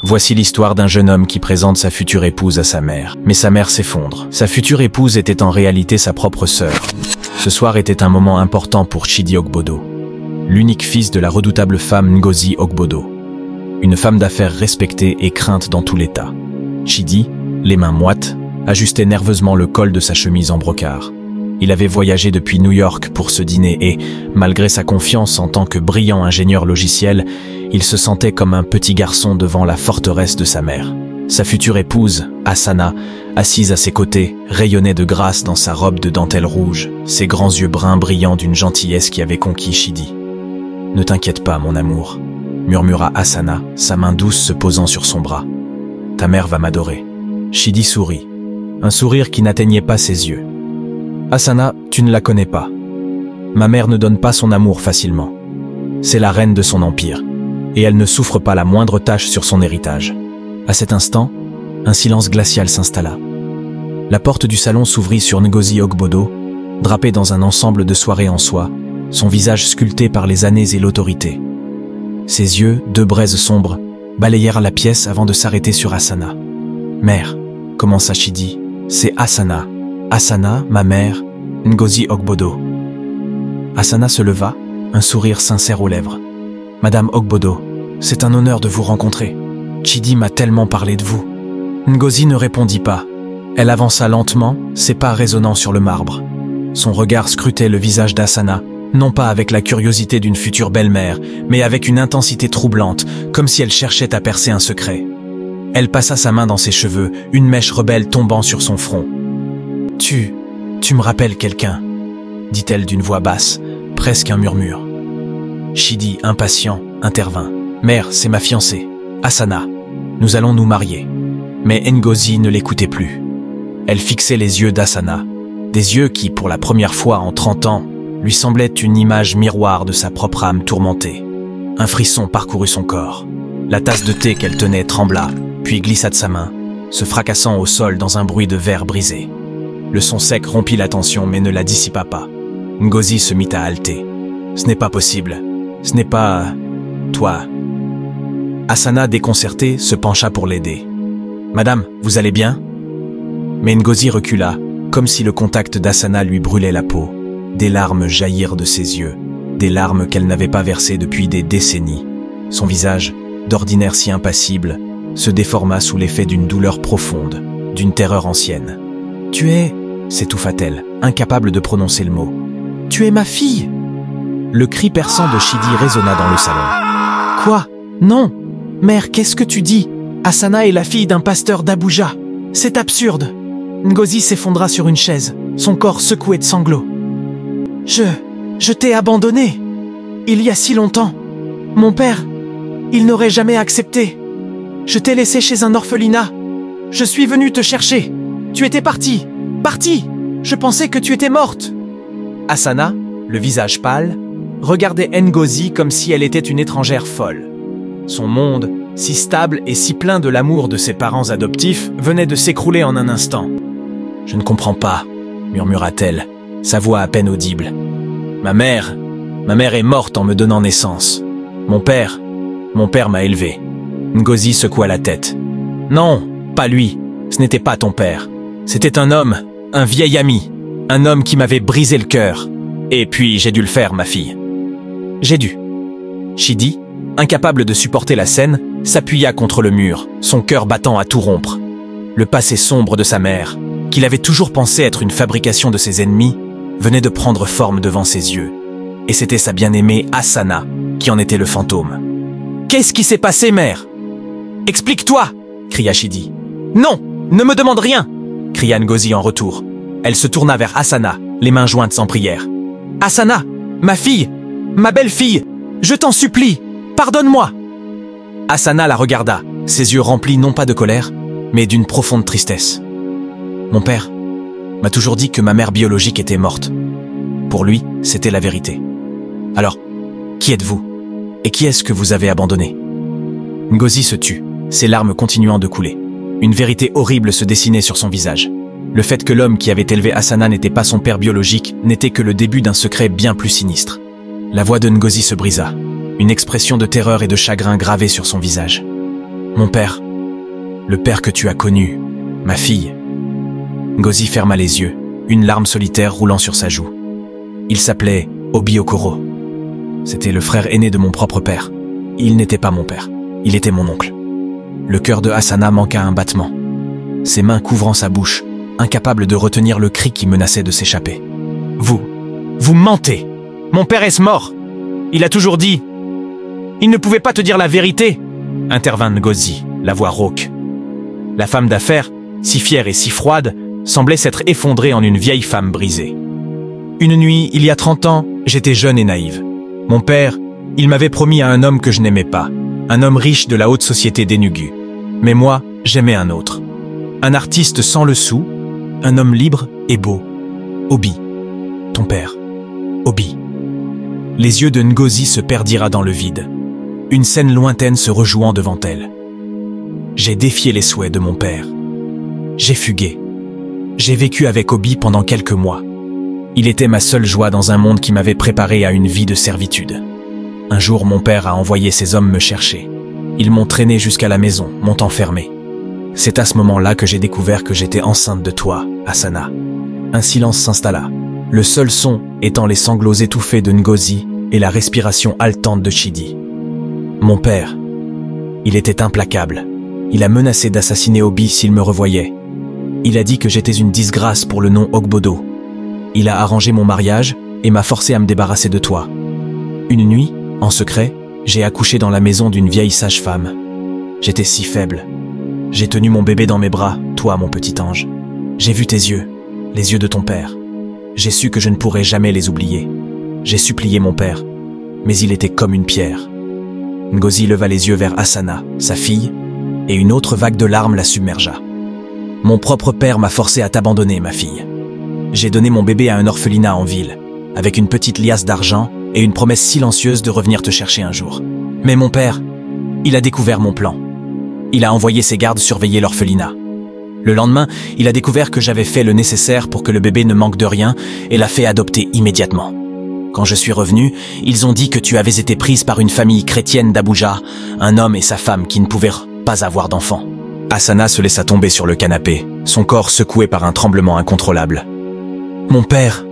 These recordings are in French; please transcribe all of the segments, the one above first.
Voici l'histoire d'un jeune homme qui présente sa future épouse à sa mère. Mais sa mère s'effondre. Sa future épouse était en réalité sa propre sœur. Ce soir était un moment important pour Chidi Ogbodo, l'unique fils de la redoutable femme Ngozi Ogbodo. Une femme d'affaires respectée et crainte dans tout l'État. Chidi, les mains moites, ajustait nerveusement le col de sa chemise en brocart. Il avait voyagé depuis New York pour ce dîner et, malgré sa confiance en tant que brillant ingénieur logiciel, il se sentait comme un petit garçon devant la forteresse de sa mère. Sa future épouse, Hassana, assise à ses côtés, rayonnait de grâce dans sa robe de dentelle rouge, ses grands yeux bruns brillants d'une gentillesse qui avait conquis Chidi. « Ne t'inquiète pas, mon amour », murmura Hassana, sa main douce se posant sur son bras. « Ta mère va m'adorer. » Chidi sourit, un sourire qui n'atteignait pas ses yeux. « Hassana, tu ne la connais pas. Ma mère ne donne pas son amour facilement. C'est la reine de son empire, et elle ne souffre pas la moindre tache sur son héritage. » À cet instant, un silence glacial s'installa. La porte du salon s'ouvrit sur Ngozi Ogbodo, drapé dans un ensemble de soirée en soie, son visage sculpté par les années et l'autorité. Ses yeux, deux braises sombres, balayèrent la pièce avant de s'arrêter sur Hassana. « Mère, commença Chidi, c'est Hassana. Hassana, ma mère, Ngozi Ogbodo. » Hassana se leva, un sourire sincère aux lèvres. « Madame Ogbodo, c'est un honneur de vous rencontrer. Chidi m'a tellement parlé de vous. » Ngozi ne répondit pas. Elle avança lentement, ses pas résonnant sur le marbre. Son regard scrutait le visage d'Hassana, non pas avec la curiosité d'une future belle-mère, mais avec une intensité troublante, comme si elle cherchait à percer un secret. Elle passa sa main dans ses cheveux, une mèche rebelle tombant sur son front. « Tu me rappelles quelqu'un » dit-elle d'une voix basse, presque un murmure. Chidi, impatient, intervint. « Mère, c'est ma fiancée, Hassana. Nous allons nous marier. » Mais Ngozi ne l'écoutait plus. Elle fixait les yeux d'Hassana, des yeux qui, pour la première fois en 30 ans, lui semblaient une image miroir de sa propre âme tourmentée. Un frisson parcourut son corps. La tasse de thé qu'elle tenait trembla, puis glissa de sa main, se fracassant au sol dans un bruit de verre brisé. Le son sec rompit la tension mais ne la dissipa pas. Ngozi se mit à halter. « Ce n'est pas possible. Ce n'est pas... toi. » Hassana, déconcertée, se pencha pour l'aider. « Madame, vous allez bien ?» Mais Ngozi recula, comme si le contact d'Hassana lui brûlait la peau. Des larmes jaillirent de ses yeux, des larmes qu'elle n'avait pas versées depuis des décennies. Son visage, d'ordinaire si impassible, se déforma sous l'effet d'une douleur profonde, d'une terreur ancienne. « Tu es... » s'étouffa-t-elle, incapable de prononcer le mot. « Tu es ma fille !» Le cri perçant de Chidi résonna dans le salon. « Quoi? Non! Mère, qu'est-ce que tu dis? Hassana est la fille d'un pasteur d'Abuja. C'est absurde !» Ngozi s'effondra sur une chaise, son corps secoué de sanglots. « Je t'ai abandonné. Il y a si longtemps. Mon père, il n'aurait jamais accepté. Je t'ai laissé chez un orphelinat. Je suis venu te chercher. Tu étais partie. Partie. Je pensais que tu étais morte. » Hassana, le visage pâle, regardait Ngozi comme si elle était une étrangère folle. Son monde, si stable et si plein de l'amour de ses parents adoptifs, venait de s'écrouler en un instant. « Je ne comprends pas, » murmura-t-elle, sa voix à peine audible. « Ma mère est morte en me donnant naissance. Mon père m'a élevé. » Ngozi secoua la tête. « Non, pas lui, ce n'était pas ton père. C'était un homme, un vieil ami, un homme qui m'avait brisé le cœur. Et puis j'ai dû le faire, ma fille. J'ai dû. » Chidi, incapable de supporter la scène, s'appuya contre le mur, son cœur battant à tout rompre. Le passé sombre de sa mère, qu'il avait toujours pensé être une fabrication de ses ennemis, venait de prendre forme devant ses yeux. Et c'était sa bien-aimée Hassana qui en était le fantôme. « Qu'est-ce qui s'est passé, mère? Explique-toi » cria Chidi. « Non, ne me demande rien » cria Ngozi en retour. Elle se tourna vers Hassana, les mains jointes sans prière. « Hassana, ma fille, ma belle-fille, je t'en supplie, pardonne-moi » Hassana la regarda, ses yeux remplis non pas de colère, mais d'une profonde tristesse. « Mon père m'a toujours dit que ma mère biologique était morte. Pour lui, c'était la vérité. Alors, qui êtes-vous? Et qui est-ce que vous avez abandonné ?» Ngozi se tut, ses larmes continuant de couler. Une vérité horrible se dessinait sur son visage. Le fait que l'homme qui avait élevé Hassana n'était pas son père biologique n'était que le début d'un secret bien plus sinistre. La voix de Ngozi se brisa, une expression de terreur et de chagrin gravée sur son visage. « Mon père, le père que tu as connu, ma fille. » Ngozi ferma les yeux, une larme solitaire roulant sur sa joue. Il s'appelait Obi Okoro. C'était le frère aîné de mon propre père. Il n'était pas mon père, il était mon oncle. Le cœur de Asana manqua un battement, ses mains couvrant sa bouche, incapable de retenir le cri qui menaçait de s'échapper. « Vous mentez! Mon père est mort! Il a toujours dit... Il ne pouvait pas te dire la vérité !» intervint Ngozi, la voix rauque. La femme d'affaires, si fière et si froide, semblait s'être effondrée en une vieille femme brisée. « Une nuit, il y a 30 ans, j'étais jeune et naïve. Mon père, il m'avait promis à un homme que je n'aimais pas, un homme riche de la haute société d'Enugu. Mais moi, j'aimais un autre. Un artiste sans le sou, un homme libre et beau. Obi, ton père. Obi. » Les yeux de Ngozi se perdirent dans le vide, une scène lointaine se rejouant devant elle. J'ai défié les souhaits de mon père. J'ai fugué. J'ai vécu avec Obi pendant quelques mois. Il était ma seule joie dans un monde qui m'avait préparé à une vie de servitude. Un jour, mon père a envoyé ses hommes me chercher. Ils m'ont traîné jusqu'à la maison, m'ont enfermé. C'est à ce moment-là que j'ai découvert que j'étais enceinte de toi, Asana. Un silence s'installa, le seul son étant les sanglots étouffés de Ngozi et la respiration haletante de Chidi. Mon père, il était implacable. Il a menacé d'assassiner Obi s'il me revoyait. Il a dit que j'étais une disgrâce pour le nom Ogbodo. Il a arrangé mon mariage et m'a forcé à me débarrasser de toi. Une nuit, en secret, j'ai accouché dans la maison d'une vieille sage-femme. J'étais si faible. J'ai tenu mon bébé dans mes bras, toi mon petit ange. J'ai vu tes yeux, les yeux de ton père. J'ai su que je ne pourrais jamais les oublier. J'ai supplié mon père, mais il était comme une pierre. Ngozi leva les yeux vers Asana, sa fille, et une autre vague de larmes la submergea. Mon propre père m'a forcé à t'abandonner, ma fille. J'ai donné mon bébé à un orphelinat en ville, avec une petite liasse d'argent et une promesse silencieuse de revenir te chercher un jour. Mais mon père, il a découvert mon plan. Il a envoyé ses gardes surveiller l'orphelinat. Le lendemain, il a découvert que j'avais fait le nécessaire pour que le bébé ne manque de rien et l'a fait adopter immédiatement. Quand je suis revenu, ils ont dit que tu avais été prise par une famille chrétienne d'Abuja, un homme et sa femme qui ne pouvaient pas avoir d'enfant. Asana se laissa tomber sur le canapé, son corps secoué par un tremblement incontrôlable. Mon père,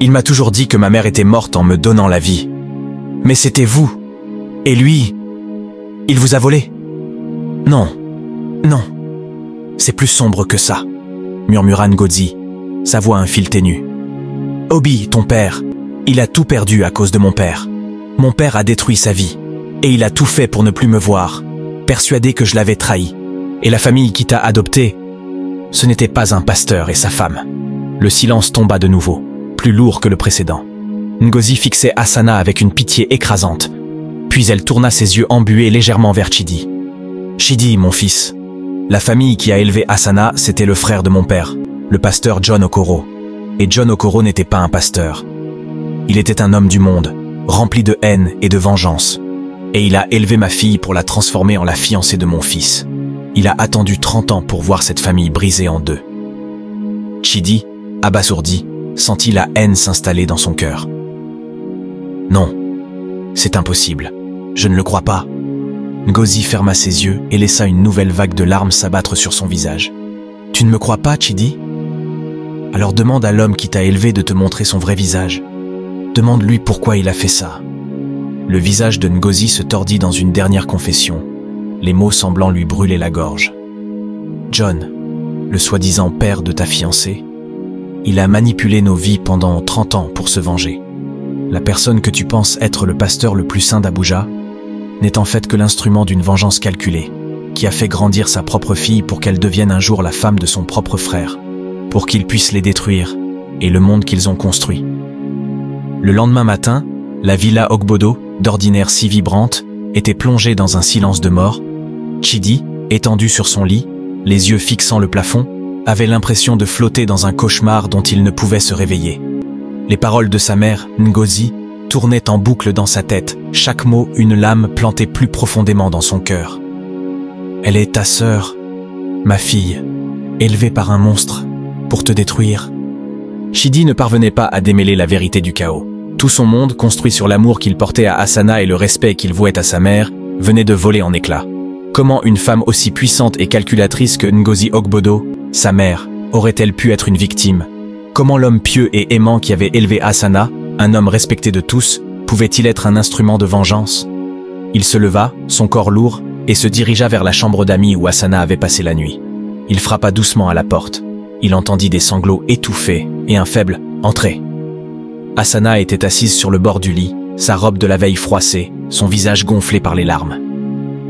il m'a toujours dit que ma mère était morte en me donnant la vie. Mais c'était vous. Et lui, il vous a volé? Non, non. C'est plus sombre que ça, murmura Ngozi, sa voix un fil ténu. Obi, ton père, il a tout perdu à cause de mon père. Mon père a détruit sa vie, et il a tout fait pour ne plus me voir, persuadé que je l'avais trahi. Et la famille qui t'a adopté, ce n'était pas un pasteur et sa femme. Le silence tomba de nouveau, plus lourd que le précédent. Ngozi fixait Asana avec une pitié écrasante, puis elle tourna ses yeux embués légèrement vers Chidi. Chidi, mon fils. La famille qui a élevé Asana, c'était le frère de mon père, le pasteur John Okoro. Et John Okoro n'était pas un pasteur. Il était un homme du monde, rempli de haine et de vengeance. Et il a élevé ma fille pour la transformer en la fiancée de mon fils. Il a attendu 30 ans pour voir cette famille brisée en deux. Chidi, abasourdi, sentit la haine s'installer dans son cœur. Non, c'est impossible. Je ne le crois pas. Ngozi ferma ses yeux et laissa une nouvelle vague de larmes s'abattre sur son visage. Tu ne me crois pas, Chidi? Alors demande à l'homme qui t'a élevé de te montrer son vrai visage. Demande-lui pourquoi il a fait ça. Le visage de Ngozi se tordit dans une dernière confession, les mots semblant lui brûler la gorge. John, le soi-disant père de ta fiancée, il a manipulé nos vies pendant 30 ans pour se venger. La personne que tu penses être le pasteur le plus saint d'Abuja n'est en fait que l'instrument d'une vengeance calculée, qui a fait grandir sa propre fille pour qu'elle devienne un jour la femme de son propre frère, pour qu'il puisse les détruire et le monde qu'ils ont construit. Le lendemain matin, la villa Ogbodo, d'ordinaire si vibrante, était plongée dans un silence de mort. Chidi, étendu sur son lit, les yeux fixant le plafond, avait l'impression de flotter dans un cauchemar dont il ne pouvait se réveiller. Les paroles de sa mère, Ngozi, tournaient en boucle dans sa tête, chaque mot une lame plantée plus profondément dans son cœur. Elle est ta sœur, ma fille, élevée par un monstre, pour te détruire. Chidi ne parvenait pas à démêler la vérité du chaos. Tout son monde, construit sur l'amour qu'il portait à Asana et le respect qu'il vouait à sa mère, venait de voler en éclats. Comment une femme aussi puissante et calculatrice que Ngozi Ogbodo, sa mère, aurait-elle pu être une victime? Comment l'homme pieux et aimant qui avait élevé Asana, un homme respecté de tous, pouvait-il être un instrument de vengeance? Il se leva, son corps lourd, et se dirigea vers la chambre d'amis où Asana avait passé la nuit. Il frappa doucement à la porte. Il entendit des sanglots étouffés et un faible « Entrez ». Asana était assise sur le bord du lit, sa robe de la veille froissée, son visage gonflé par les larmes.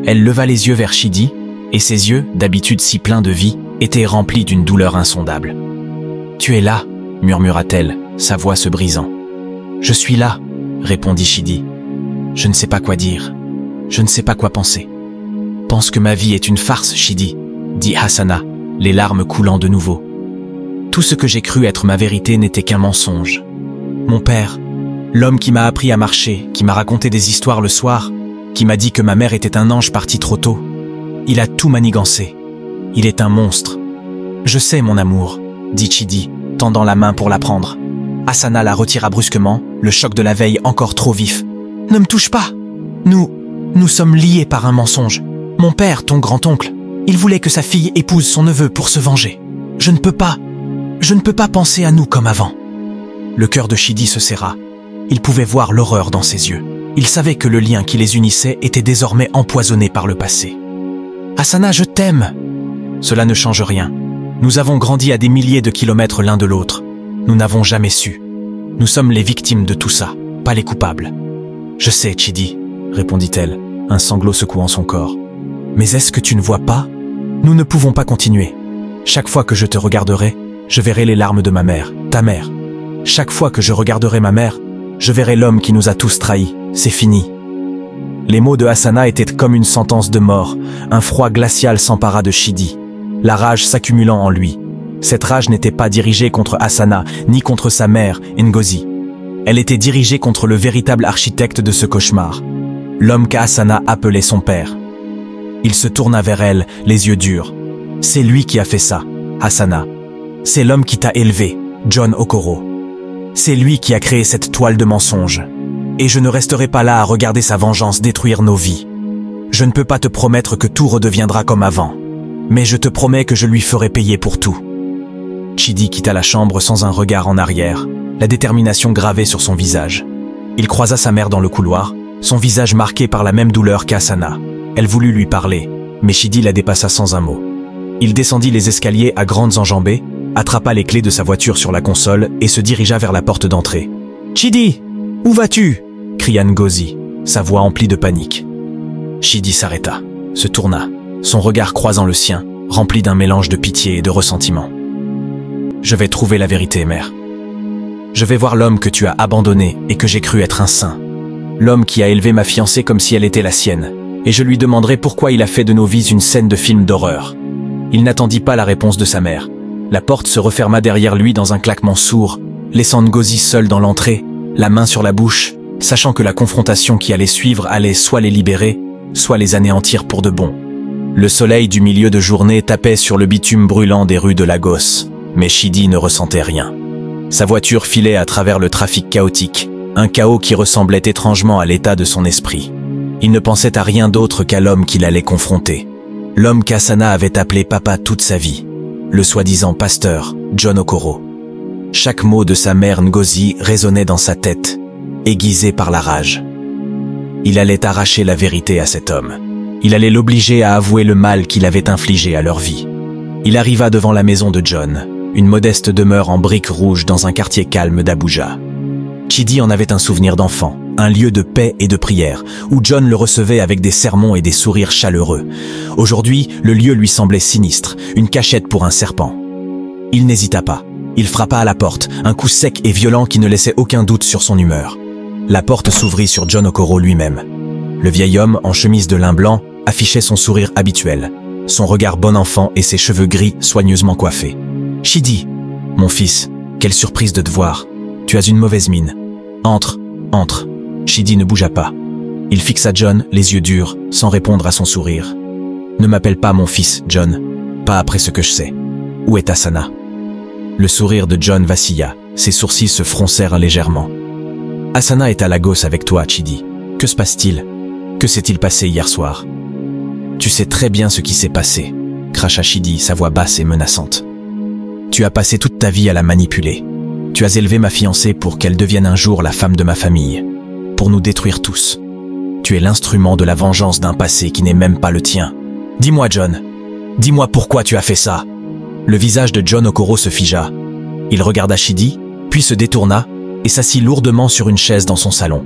Elle leva les yeux vers Chidi, et ses yeux, d'habitude si pleins de vie, étaient remplis d'une douleur insondable. « Tu es là » murmura-t-elle, sa voix se brisant. « Je suis là » répondit Chidi. « Je ne sais pas quoi dire. Je ne sais pas quoi penser. »« Pense que ma vie est une farce, Chidi » dit Asana, les larmes coulant de nouveau. « Tout ce que j'ai cru être ma vérité n'était qu'un mensonge. Mon père, l'homme qui m'a appris à marcher, qui m'a raconté des histoires le soir, qui m'a dit que ma mère était un ange parti trop tôt, il a tout manigancé. Il est un monstre. Je sais, mon amour, dit Chidi, tendant la main pour la prendre. Asana la retira brusquement, le choc de la veille encore trop vif. Ne me touche pas. Nous sommes liés par un mensonge. Mon père, ton grand-oncle, il voulait que sa fille épouse son neveu pour se venger. Je ne peux pas penser à nous comme avant. Le cœur de Chidi se serra. Il pouvait voir l'horreur dans ses yeux. Il savait que le lien qui les unissait était désormais empoisonné par le passé. « Asana, je t'aime !» Cela ne change rien. Nous avons grandi à des milliers de kilomètres l'un de l'autre. Nous n'avons jamais su. Nous sommes les victimes de tout ça, pas les coupables. « Je sais, Chidi, » répondit-elle, un sanglot secouant son corps. « Mais est-ce que tu ne vois pas? Nous ne pouvons pas continuer. Chaque fois que je te regarderai, je verrai les larmes de ma mère, ta mère. Chaque fois que je regarderai ma mère, je verrai l'homme qui nous a tous trahis. C'est fini. » Les mots de Asana étaient comme une sentence de mort. Un froid glacial s'empara de Chidi, la rage s'accumulant en lui. Cette rage n'était pas dirigée contre Asana, ni contre sa mère, Ngozi. Elle était dirigée contre le véritable architecte de ce cauchemar, l'homme qu'Asana appelait son père. Il se tourna vers elle, les yeux durs. « C'est lui qui a fait ça, Asana. C'est l'homme qui t'a élevé, John Okoro. C'est lui qui a créé cette toile de mensonges. Et je ne resterai pas là à regarder sa vengeance détruire nos vies. Je ne peux pas te promettre que tout redeviendra comme avant, mais je te promets que je lui ferai payer pour tout. » Chidi quitta la chambre sans un regard en arrière, la détermination gravée sur son visage. Il croisa sa mère dans le couloir, son visage marqué par la même douleur qu'Asana. Elle voulut lui parler, mais Chidi la dépassa sans un mot. Il descendit les escaliers à grandes enjambées, attrapa les clés de sa voiture sur la console et se dirigea vers la porte d'entrée. « Chidi, où vas-tu » cria Ngozi, sa voix emplie de panique. Chidi s'arrêta, se tourna, son regard croisant le sien, rempli d'un mélange de pitié et de ressentiment. « Je vais trouver la vérité, mère. Je vais voir l'homme que tu as abandonné et que j'ai cru être un saint. L'homme qui a élevé ma fiancée comme si elle était la sienne. Et je lui demanderai pourquoi il a fait de nos vies une scène de film d'horreur. » Il n'attendit pas la réponse de sa mère. La porte se referma derrière lui dans un claquement sourd, laissant Ngozi seul dans l'entrée, la main sur la bouche, sachant que la confrontation qui allait suivre allait soit les libérer, soit les anéantir pour de bon. Le soleil du milieu de journée tapait sur le bitume brûlant des rues de Lagos, mais Chidi ne ressentait rien. Sa voiture filait à travers le trafic chaotique, un chaos qui ressemblait étrangement à l'état de son esprit. Il ne pensait à rien d'autre qu'à l'homme qu'il allait confronter. L'homme qu'Asana avait appelé papa toute sa vie, le soi-disant pasteur, John Okoro. Chaque mot de sa mère Ngozi résonnait dans sa tête, aiguisé par la rage. Il allait arracher la vérité à cet homme. Il allait l'obliger à avouer le mal qu'il avait infligé à leur vie. Il arriva devant la maison de John, une modeste demeure en briques rouges dans un quartier calme d'Abuja. Chidi en avait un souvenir d'enfant, un lieu de paix et de prière, où John le recevait avec des sermons et des sourires chaleureux. Aujourd'hui, le lieu lui semblait sinistre, une cachette pour un serpent. Il n'hésita pas. Il frappa à la porte, un coup sec et violent qui ne laissait aucun doute sur son humeur. La porte s'ouvrit sur John Okoro lui-même. Le vieil homme, en chemise de lin blanc, affichait son sourire habituel, son regard bon enfant et ses cheveux gris soigneusement coiffés. « Chidi, mon fils, quelle surprise de te voir. Tu as une mauvaise mine. Entre, entre. » Chidi ne bougea pas. Il fixa John, les yeux durs, sans répondre à son sourire. « Ne m'appelle pas mon fils, John. Pas après ce que je sais. Où est Asana ?» Le sourire de John vacilla, ses sourcils se froncèrent légèrement. « Asana est à Lagos avec toi, Chidi. Que se passe-t-il? Que s'est-il passé hier soir ?» Tu sais très bien ce qui s'est passé, cracha Chidi, sa voix basse et menaçante. Tu as passé toute ta vie à la manipuler. Tu as élevé ma fiancée pour qu'elle devienne un jour la femme de ma famille, pour nous détruire tous. Tu es l'instrument de la vengeance d'un passé qui n'est même pas le tien. Dis-moi, John, dis-moi pourquoi tu as fait ça. Le visage de John Okoro se figea. Il regarda Chidi, puis se détourna et s'assit lourdement sur une chaise dans son salon.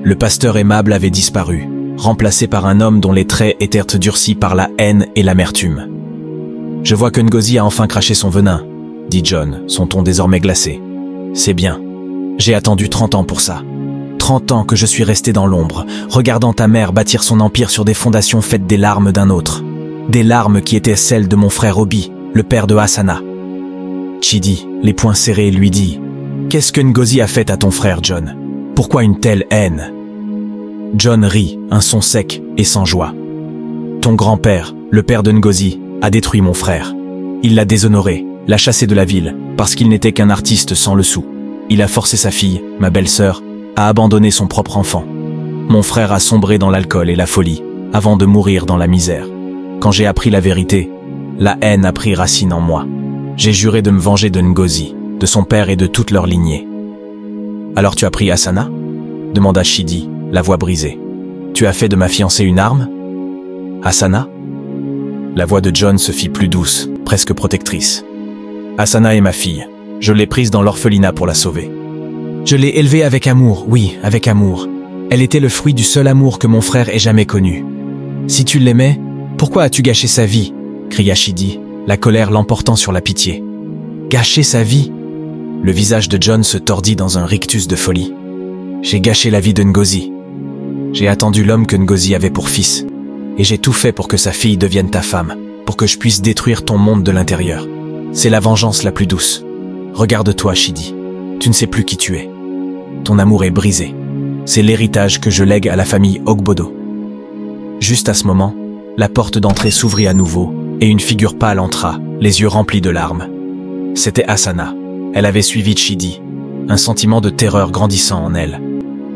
Le pasteur aimable avait disparu, remplacé par un homme dont les traits étaient durcis par la haine et l'amertume. « Je vois que Ngozi a enfin craché son venin, » dit John, son ton désormais glacé. « C'est bien. J'ai attendu 30 ans pour ça. 30 ans que je suis resté dans l'ombre, regardant ta mère bâtir son empire sur des fondations faites des larmes d'un autre. Des larmes qui étaient celles de mon frère Obi, le père de Asana. » Chidi, les poings serrés, lui dit « Qu'est-ce que Ngozi a fait à ton frère, John? Pourquoi une telle haine ?» John rit, un son sec et sans joie. « Ton grand-père, le père de Ngozi, a détruit mon frère. Il l'a déshonoré, l'a chassé de la ville, parce qu'il n'était qu'un artiste sans le sou. Il a forcé sa fille, ma belle-sœur, à abandonner son propre enfant. Mon frère a sombré dans l'alcool et la folie, avant de mourir dans la misère. Quand j'ai appris la vérité, la haine a pris racine en moi. J'ai juré de me venger de Ngozi, de son père et de toute leur lignée. »« Alors tu as pris Asana ?» demanda Chidi, la voix brisée. « Tu as fait de ma fiancée une arme ?»« Asana ?» La voix de John se fit plus douce, presque protectrice. « Asana est ma fille. Je l'ai prise dans l'orphelinat pour la sauver. Je l'ai élevée avec amour, oui, avec amour. Elle était le fruit du seul amour que mon frère ait jamais connu. Si tu l'aimais, pourquoi as-tu gâché sa vie ?» cria Chidi, la colère l'emportant sur la pitié. « Gâché sa vie ?» Le visage de John se tordit dans un rictus de folie. « J'ai gâché la vie de Ngozi. J'ai attendu l'homme que Ngozi avait pour fils. Et j'ai tout fait pour que sa fille devienne ta femme, pour que je puisse détruire ton monde de l'intérieur. C'est la vengeance la plus douce. Regarde-toi, Chidi. Tu ne sais plus qui tu es. Ton amour est brisé. C'est l'héritage que je lègue à la famille Ogbodo. » Juste à ce moment, la porte d'entrée s'ouvrit à nouveau et une figure pâle entra, les yeux remplis de larmes. C'était Asana. Elle avait suivi Chidi, un sentiment de terreur grandissant en elle.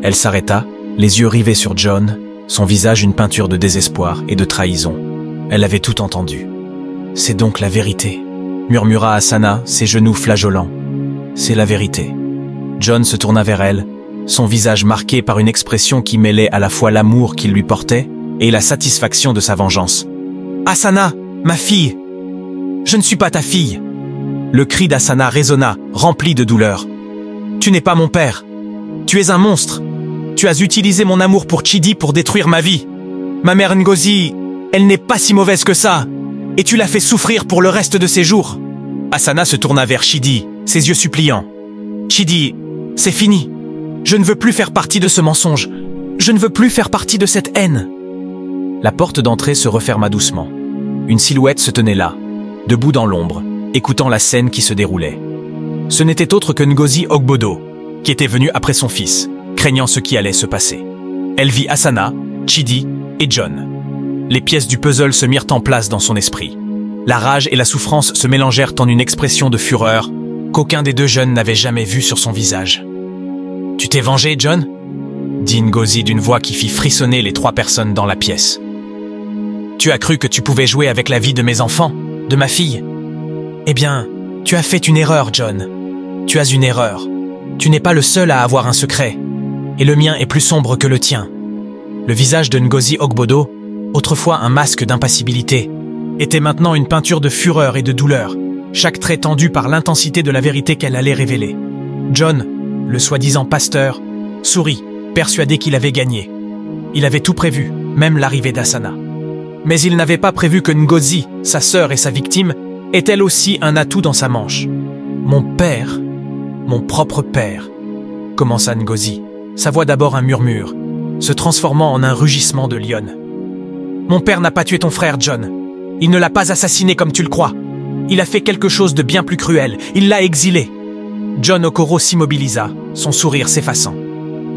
Elle s'arrêta, les yeux rivés sur John, son visage une peinture de désespoir et de trahison. Elle avait tout entendu. « C'est donc la vérité », murmura Asana, ses genoux flageolants. « C'est la vérité. » John se tourna vers elle, son visage marqué par une expression qui mêlait à la fois l'amour qu'il lui portait et la satisfaction de sa vengeance. « Asana, ma fille! Je ne suis pas ta fille !» Le cri d'Asana résonna, rempli de douleur. « Tu n'es pas mon père. Tu es un monstre. Tu as utilisé mon amour pour Chidi pour détruire ma vie. Ma mère Ngozi, elle n'est pas si mauvaise que ça. Et tu l'as fait souffrir pour le reste de ses jours. » Asana se tourna vers Chidi, ses yeux suppliants. « Chidi, c'est fini. Je ne veux plus faire partie de ce mensonge. Je ne veux plus faire partie de cette haine. » La porte d'entrée se referma doucement. Une silhouette se tenait là, debout dans l'ombre, écoutant la scène qui se déroulait. Ce n'était autre que Ngozi Ogbodo, qui était venu après son fils, craignant ce qui allait se passer. Elle vit Asana, Chidi et John. Les pièces du puzzle se mirent en place dans son esprit. La rage et la souffrance se mélangèrent en une expression de fureur qu'aucun des deux jeunes n'avait jamais vue sur son visage. « Tu t'es vengé, John ?» dit Ngozi d'une voix qui fit frissonner les 3 personnes dans la pièce. « Tu as cru que tu pouvais jouer avec la vie de mes enfants, de ma fille ? Eh bien, tu as fait une erreur, John. Tu as une erreur. Tu n'es pas le seul à avoir un secret. Et le mien est plus sombre que le tien. » Le visage de Ngozi Ogbodo, autrefois un masque d'impassibilité, était maintenant une peinture de fureur et de douleur, chaque trait tendu par l'intensité de la vérité qu'elle allait révéler. John, le soi-disant pasteur, sourit, persuadé qu'il avait gagné. Il avait tout prévu, même l'arrivée d'Asana. Mais il n'avait pas prévu que Ngozi, sa sœur et sa victime, ait elle aussi un atout dans sa manche. « Mon père, mon propre père », commença Ngozi, sa voix d'abord un murmure, se transformant en un rugissement de lionne. « Mon père n'a pas tué ton frère, John. Il ne l'a pas assassiné comme tu le crois. Il a fait quelque chose de bien plus cruel. Il l'a exilé. » John Okoro s'immobilisa, son sourire s'effaçant.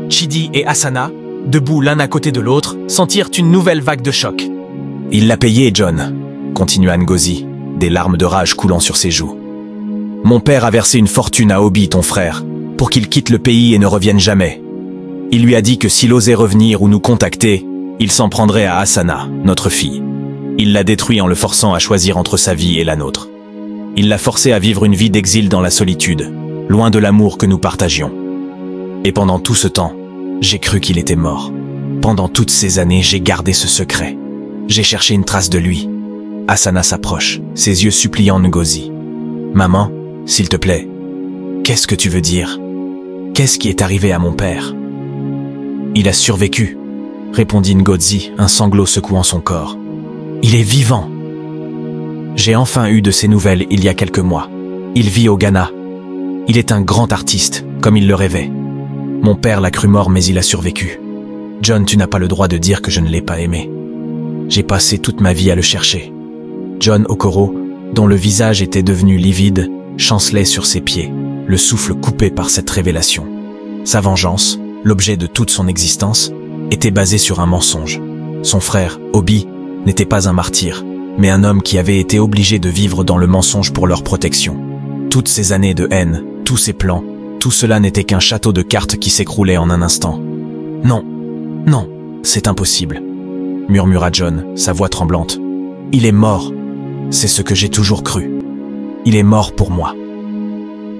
Chidi et Asana, debout l'un à côté de l'autre, sentirent une nouvelle vague de choc. « Il l'a payé, John, » continua Ngozi, des larmes de rage coulant sur ses joues. « Mon père a versé une fortune à Obi, ton frère, pour qu'il quitte le pays et ne revienne jamais. Il lui a dit que s'il osait revenir ou nous contacter, il s'en prendrait à Asana, notre fille. Il l'a détruit en le forçant à choisir entre sa vie et la nôtre. Il l'a forcé à vivre une vie d'exil dans la solitude, loin de l'amour que nous partagions. Et pendant tout ce temps, j'ai cru qu'il était mort. Pendant toutes ces années, j'ai gardé ce secret. J'ai cherché une trace de lui. Asana s'approche, ses yeux suppliant Ngozi. « Maman, s'il te plaît, qu'est-ce que tu veux dire? Qu'est-ce qui est arrivé à mon père ?» « Il a survécu, » répondit Ngozi, un sanglot secouant son corps. « Il est vivant. » J'ai enfin eu de ses nouvelles il y a quelques mois. Il vit au Ghana. Il est un grand artiste, comme il le rêvait. Mon père l'a cru mort, mais il a survécu. John, tu n'as pas le droit de dire que je ne l'ai pas aimé. J'ai passé toute ma vie à le chercher. John Okoro, dont le visage était devenu livide, chancelait sur ses pieds, le souffle coupé par cette révélation. Sa vengeance, l'objet de toute son existence, était basée sur un mensonge. Son frère, Obi, n'était pas un martyr, mais un homme qui avait été obligé de vivre dans le mensonge pour leur protection. Toutes ces années de haine, tous ces plans, tout cela n'était qu'un château de cartes qui s'écroulait en un instant. « Non, non, c'est impossible », murmura John, sa voix tremblante. « Il est mort, c'est ce que j'ai toujours cru. Il est mort pour moi. »«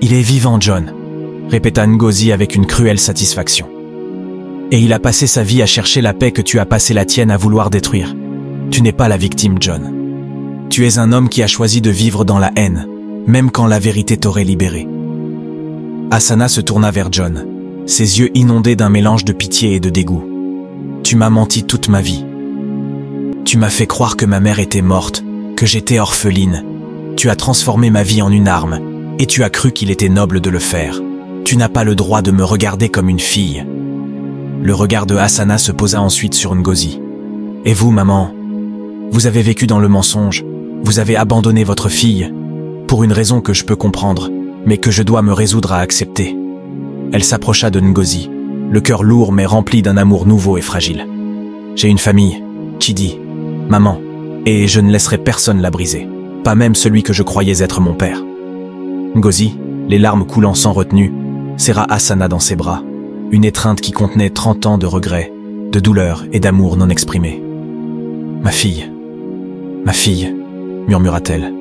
Il est vivant, John », répéta Ngozi avec une cruelle satisfaction. « Et il a passé sa vie à chercher la paix que tu as passé la tienne à vouloir détruire. Tu n'es pas la victime, John. Tu es un homme qui a choisi de vivre dans la haine, même quand la vérité t'aurait libéré. » Asana se tourna vers John, ses yeux inondés d'un mélange de pitié et de dégoût. « Tu m'as menti toute ma vie. Tu m'as fait croire que ma mère était morte, que j'étais orpheline. Tu as transformé ma vie en une arme, et tu as cru qu'il était noble de le faire. Tu n'as pas le droit de me regarder comme une fille. » Le regard de Asana se posa ensuite sur Ngozi. « Et vous, maman, vous avez vécu dans le mensonge, vous avez abandonné votre fille, pour une raison que je peux comprendre, mais que je dois me résoudre à accepter. » Elle s'approcha de Ngozi, le cœur lourd mais rempli d'un amour nouveau et fragile. « J'ai une famille, Chidi, maman, et je ne laisserai personne la briser, pas même celui que je croyais être mon père. » Ngozi, les larmes coulant sans retenue, serra Asana dans ses bras, une étreinte qui contenait 30 ans de regrets, de douleur et d'amour non exprimés. « Ma fille, murmura-t-elle.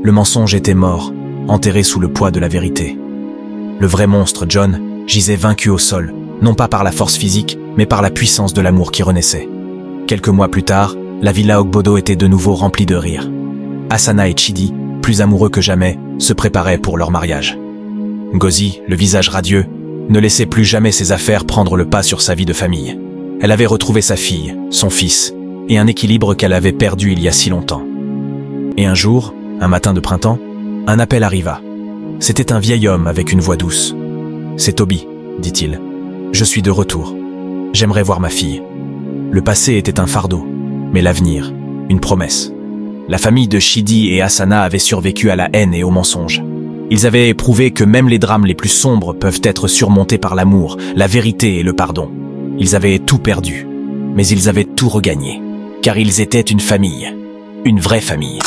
Le mensonge était mort, enterré sous le poids de la vérité. Le vrai monstre, John, gisait vaincu au sol, non pas par la force physique, mais par la puissance de l'amour qui renaissait. Quelques mois plus tard, la villa Ogbodo était de nouveau remplie de rires. Asana et Chidi, plus amoureux que jamais, se préparaient pour leur mariage. Ngozi, le visage radieux, ne laissait plus jamais ses affaires prendre le pas sur sa vie de famille. Elle avait retrouvé sa fille, son fils, et un équilibre qu'elle avait perdu il y a si longtemps. Et un jour, un matin de printemps, un appel arriva. C'était un vieil homme avec une voix douce. « C'est Toby, » dit-il. « Je suis de retour. J'aimerais voir ma fille. » Le passé était un fardeau, mais l'avenir, une promesse. La famille de Chidi et Asana avait survécu à la haine et au mensonge. Ils avaient éprouvé que même les drames les plus sombres peuvent être surmontés par l'amour, la vérité et le pardon. Ils avaient tout perdu, mais ils avaient tout regagné, car ils étaient une famille, une vraie famille.